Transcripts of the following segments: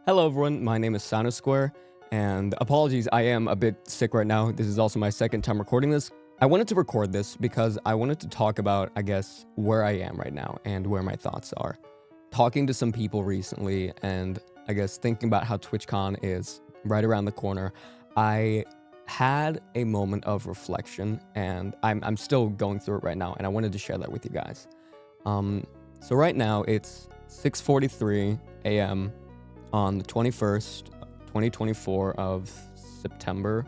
Hello everyone, my name is CynoSquare, and apologies, I am a bit sick right now. This is also my second time recording this. I wanted to record this because I wanted to talk about, I guess, where I am right now and where my thoughts are. Talking to some people recently and I guess thinking about how TwitchCon is right around the corner, I had a moment of reflection and I'm still going through it right now, and I wanted to share that with you guys. So right now it's 6:43 a.m. on the 21st, 2024 of September,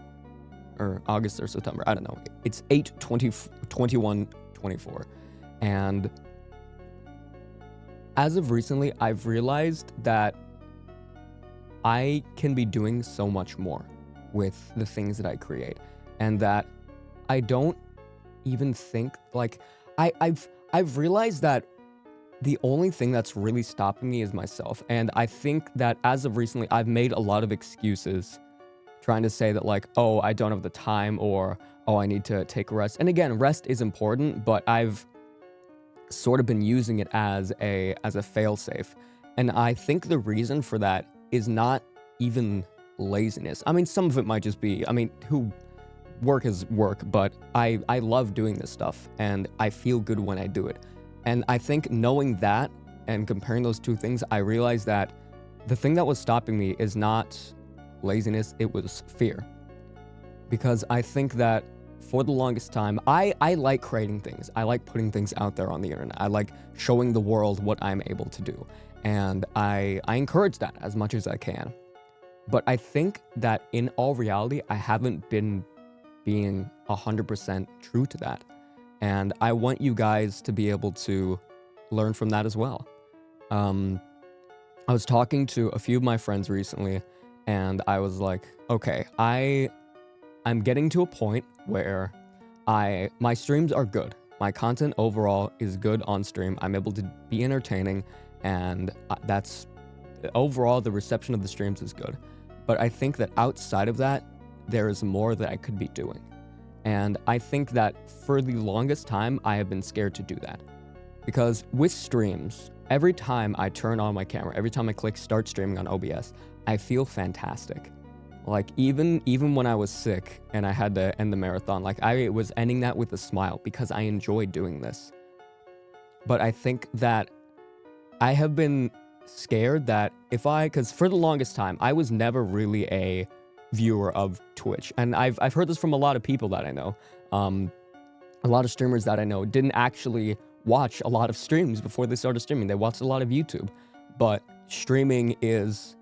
or August or September, I don't know. It's 8/21/24. And as of recently, I've realized that I can be doing so much more with the things that I create, and that I don't even think, like, I've realized that the only thing that's really stopping me is myself. And I think that as of recently, I've made a lot of excuses trying to say that, like, oh, I don't have the time, or oh, I need to take a rest. And again, rest is important, but I've sort of been using it as a failsafe. And I think the reason for that is not even laziness. I mean, some of it might just be, work is work, but I love doing this stuff and I feel good when I do it. And I think knowing that and comparing those two things, I realized that the thing that was stopping me is not laziness, it was fear. Because I think that for the longest time, I like creating things. I like putting things out there on the internet. I like showing the world what I'm able to do. And I encourage that as much as I can. But I think that in all reality, I haven't been being 100% true to that. And I want you guys to be able to learn from that as well. I was talking to a few of my friends recently, and I was like, okay, I'm getting to a point where my streams are good. My content overall is good on stream. I'm able to be entertaining, and that's overall the reception of the streams is good. But I think that outside of that, there is more that I could be doing. And I think that for the longest time, I have been scared to do that. Because with streams, every time I turn on my camera, every time I click start streaming on OBS, I feel fantastic. Like, even when I was sick and I had to end the marathon, like, I was ending that with a smile because I enjoy doing this. But I think that I have been scared that because for the longest time, I was never really a viewer of Twitch, and I've heard this from a lot of people that I know. A lot of streamers that I know didn't actually watch a lot of streams before they started streaming. They watched a lot of YouTube, but streaming is,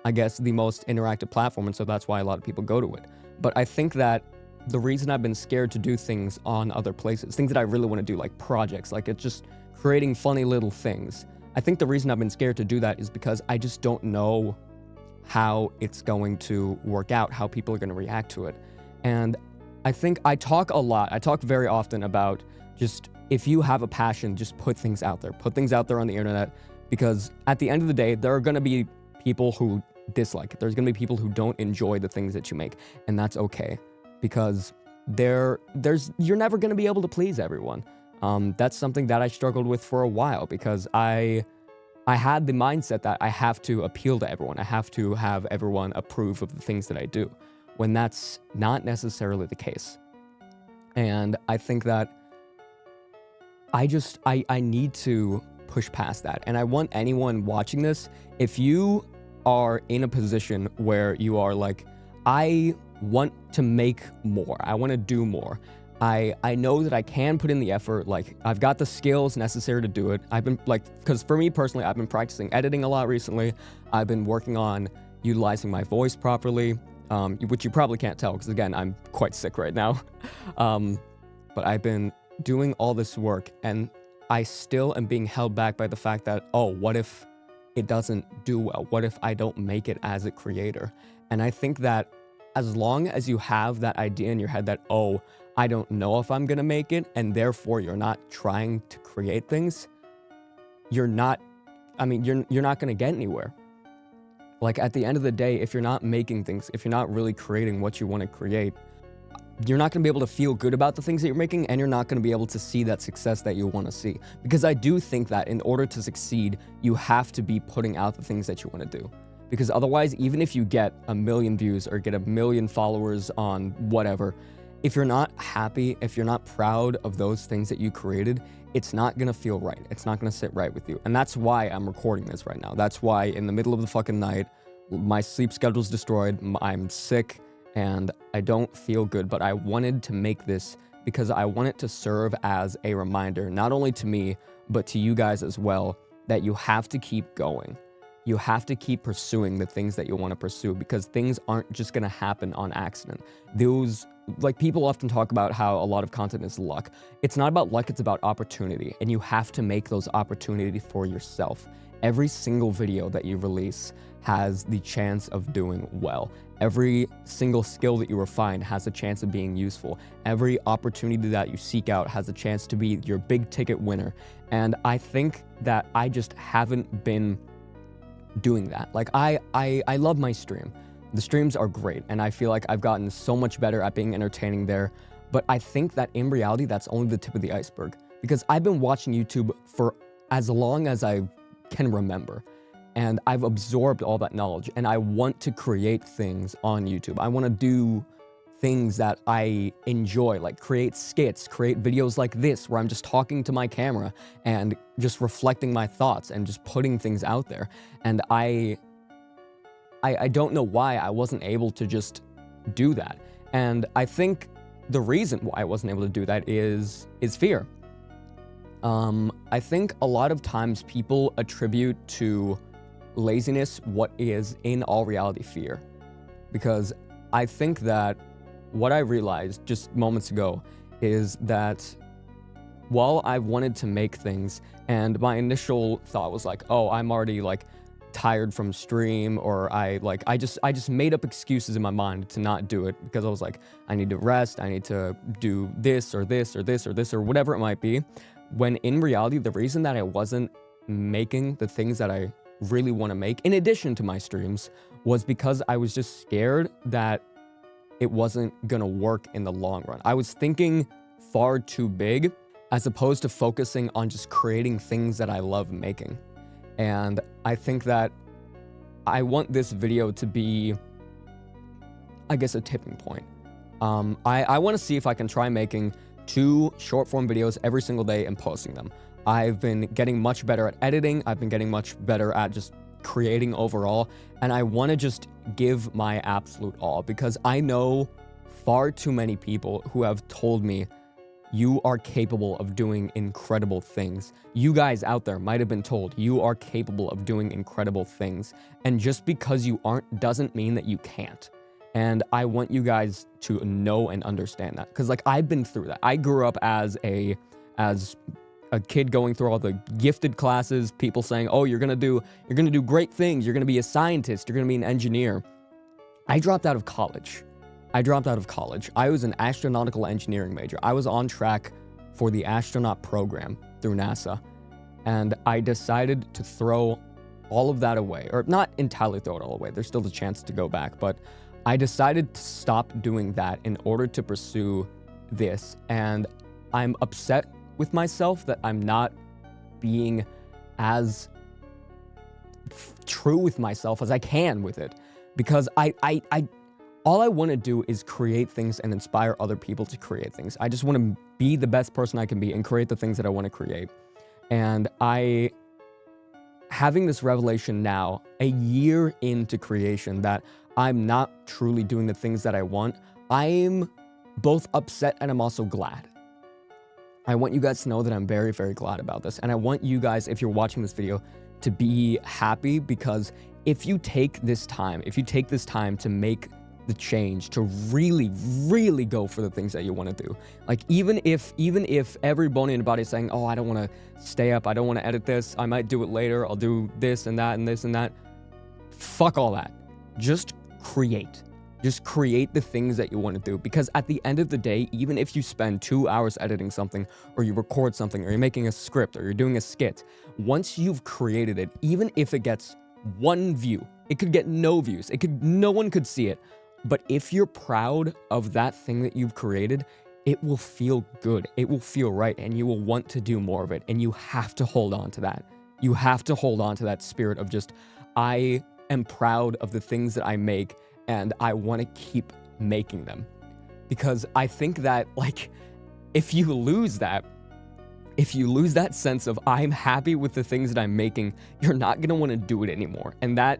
I guess, the most interactive platform, and so that's why a lot of people go to it. But I think that the reason I've been scared to do things on other places, things that I really want to do, like projects, like it's just creating funny little things, I think the reason I've been scared to do that is because I just don't know how it's going to work out, how people are going to react to it. And I think I talk a lot. I talk very often about just, if you have a passion, just put things out there. Put things out there on the internet, because at the end of the day, there are going to be people who dislike it. There's going to be people who don't enjoy the things that you make, and that's okay, because you're never going to be able to please everyone. That's something that I struggled with for a while, because I had the mindset that I have to appeal to everyone. I have to have everyone approve of the things that I do, when that's not necessarily the case. And I think that I need to push past that. And I want anyone watching this, if you are in a position where you are like, I want to make more, I want to do more, I know that I can put in the effort, like, I've got the skills necessary to do it. I've been, like, because for me personally, I've been practicing editing a lot recently. I've been working on utilizing my voice properly, which you probably can't tell, because again, I'm quite sick right now. But I've been doing all this work, and I still am being held back by the fact that, oh, what if it doesn't do well? What if I don't make it as a creator? And I think that as long as you have that idea in your head that, oh, I don't know if I'm gonna make it, and therefore you're not trying to create things, you're not gonna get anywhere. Like, at the end of the day, if you're not making things, if you're not really creating what you want to create, you're not going to be able to feel good about the things that you're making, and you're not going to be able to see that success that you want to see. Because I do think that in order to succeed, you have to be putting out the things that you want to do. because otherwise, even if you get 1 million views or get 1 million followers on whatever, if you're not happy, if you're not proud of those things that you created, it's not gonna feel right. It's not gonna sit right with you. And that's why I'm recording this right now. That's why in the middle of the fucking night, my sleep schedule's destroyed, I'm sick, and I don't feel good, but I wanted to make this because I want it to serve as a reminder, not only to me, but to you guys as well, that you have to keep going. You have to keep pursuing the things that you want to pursue, because things aren't just going to happen on accident. Like, people often talk about how a lot of content is luck. It's not about luck, it's about opportunity, and you have to make those opportunities for yourself. Every single video that you release has the chance of doing well. Every single skill that you refine has a chance of being useful. Every opportunity that you seek out has a chance to be your big ticket winner. And I think that I just haven't been doing that. Like, I love my stream. The streams are great, and I feel like I've gotten so much better at being entertaining there. But I think that in reality, that's only the tip of the iceberg, because I've been watching YouTube for as long as I can remember. And I've absorbed all that knowledge, and I want to create things on YouTube. I want to do things that I enjoy, like create skits, create videos like this, where I'm just talking to my camera and just reflecting my thoughts and just putting things out there. And I don't know why I wasn't able to just do that. And I think the reason why I wasn't able to do that is fear. I think a lot of times people attribute to laziness what is in all reality fear, because I think that what I realized just moments ago is that while I wanted to make things, and my initial thought was like, oh, I'm already like tired from stream, or I just made up excuses in my mind to not do it, because I was like, I need to rest, I need to do this or this or this or this or whatever it might be, when in reality the reason that I wasn't making the things that I really want to make in addition to my streams was because I was just scared that it wasn't gonna work in the long run. I was thinking far too big, as opposed to focusing on just creating things that I love making. And I think that I want this video to be, I guess, a tipping point. I want to see if I can try making 2 short form videos every single day and posting them. I've been getting much better at editing. I've been getting much better at just creating overall. And I want to just give my absolute all, because I know far too many people who have told me, you are capable of doing incredible things. You guys out there might have been told, you are capable of doing incredible things. And just because you aren't doesn't mean that you can't. And I want you guys to know and understand that, because like, I've been through that. I grew up as a kid going through all the gifted classes, people saying, oh, you're gonna do great things, you're gonna be a scientist, you're gonna be an engineer. I dropped out of college. I was an astronautical engineering major. I was on track for the astronaut program through NASA. And I decided to throw all of that away, or not entirely throw it all away. There's still the chance to go back, but I decided to stop doing that in order to pursue this. And I'm upset with myself that I'm not being as true with myself as I can with it, because all I want to do is create things and inspire other people to create things. I just want to be the best person I can be and create the things that I want to create. And having this revelation now, a year into creation, that I'm not truly doing the things that I want, I'm both upset and I'm also glad. I want you guys to know that I'm very, very glad about this. And I want you guys, if you're watching this video, to be happy, because if you take this time to make the change, to really, really go for the things that you want to do. Like, even if every bone in your body is saying, oh, I don't want to stay up, I don't want to edit this, I might do it later, I'll do this and that and this and that. Fuck all that. Just create. Just create the things that you want to do, because at the end of the day, even if you spend 2 hours editing something, or you record something, or you're making a script, or you're doing a skit, once you've created it, even if it gets 1 view, it could get no views, no one could see it, but if you're proud of that thing that you've created, it will feel good, it will feel right, and you will want to do more of it. And you have to hold on to that. You have to hold on to that spirit of just, I am proud of the things that I make, and I want to keep making them. Because I think that, like, if you lose that sense of I'm happy with the things that I'm making, you're not going to want to do it anymore. And that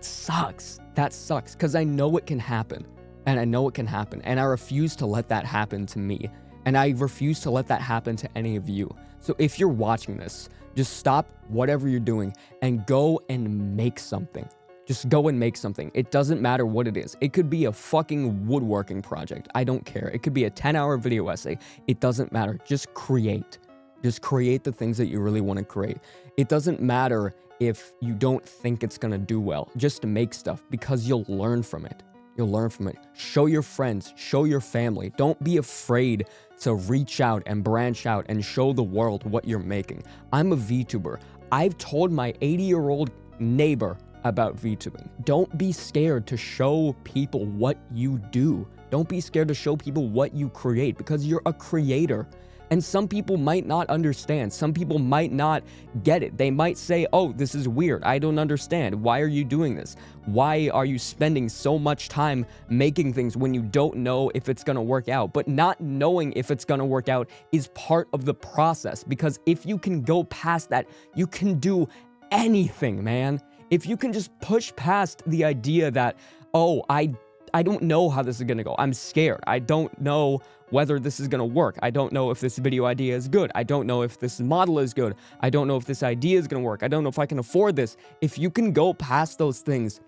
sucks. That sucks, because I know it can happen. And I know it can happen. And I refuse to let that happen to me. And I refuse to let that happen to any of you. So if you're watching this, just stop whatever you're doing and go and make something. Just go and make something. It doesn't matter what it is. It could be a fucking woodworking project. I don't care. It could be a 10-hour video essay. It doesn't matter. Just create. Just create the things that you really want to create. It doesn't matter if you don't think it's going to do well. Just make stuff, because you'll learn from it. You'll learn from it. Show your friends. Show your family. Don't be afraid to reach out and branch out and show the world what you're making. I'm a VTuber. I've told my 80-year-old neighbor about VTubing. Don't be scared to show people what you do. Don't be scared to show people what you create, because you're a creator. And some people might not understand. Some people might not get it. They might say, oh, this is weird. I don't understand. Why are you doing this? Why are you spending so much time making things when you don't know if it's going to work out? But not knowing if it's going to work out is part of the process, because if you can go past that, you can do anything, man. If you can just push past the idea that, oh, I don't know how this is going to go. I'm scared. I don't know whether this is going to work. I don't know if this video idea is good. I don't know if this model is good. I don't know if this idea is going to work. I don't know if I can afford this. If you can go past those things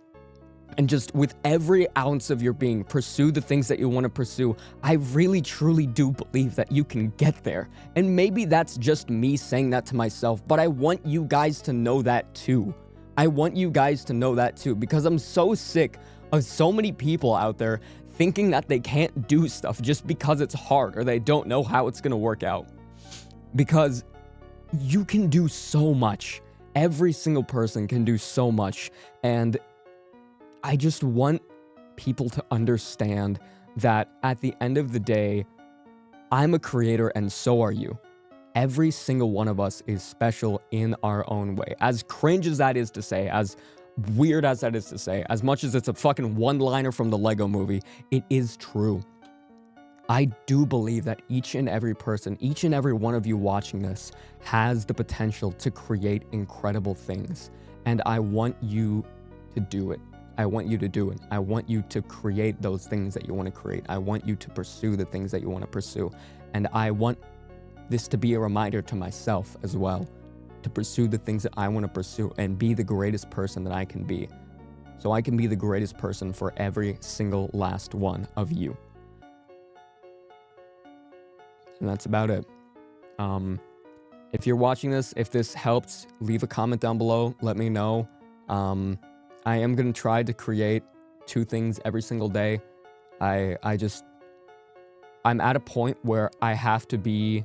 and just with every ounce of your being pursue the things that you want to pursue, I really truly do believe that you can get there. And maybe that's just me saying that to myself, but I want you guys to know that too. I want you guys to know that too, because I'm so sick of so many people out there thinking that they can't do stuff just because it's hard or they don't know how it's going to work out. Because you can do so much. Every single person can do so much. And I just want people to understand that at the end of the day, I'm a creator and so are you. Every single one of us is special in our own way. As cringe as that is to say, as weird as that is to say, as much as it's a fucking one-liner from the Lego movie, it is true. I do believe that each and every person, each and every one of you watching this has the potential to create incredible things. And I want you to do it. I want you to do it. I want you to create those things that you want to create. I want you to pursue the things that you want to pursue. And I want this to be a reminder to myself as well, to pursue the things that I want to pursue and be the greatest person that I can be. So I can be the greatest person for every single last one of you. And that's about it. If you're watching this, if this helped, leave a comment down below. Let me know. I am going to try to create 2 things every single day. I'm at a point where I have to be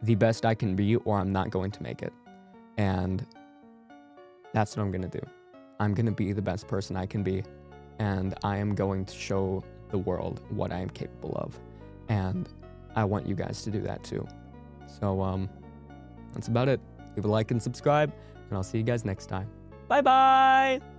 the best I can be or I'm not going to make it. And that's what I'm going to do. I'm going to be the best person I can be. And I am going to show the world what I am capable of. And I want you guys to do that too. So, that's about it. Leave a like and subscribe, and I'll see you guys next time. Bye-bye!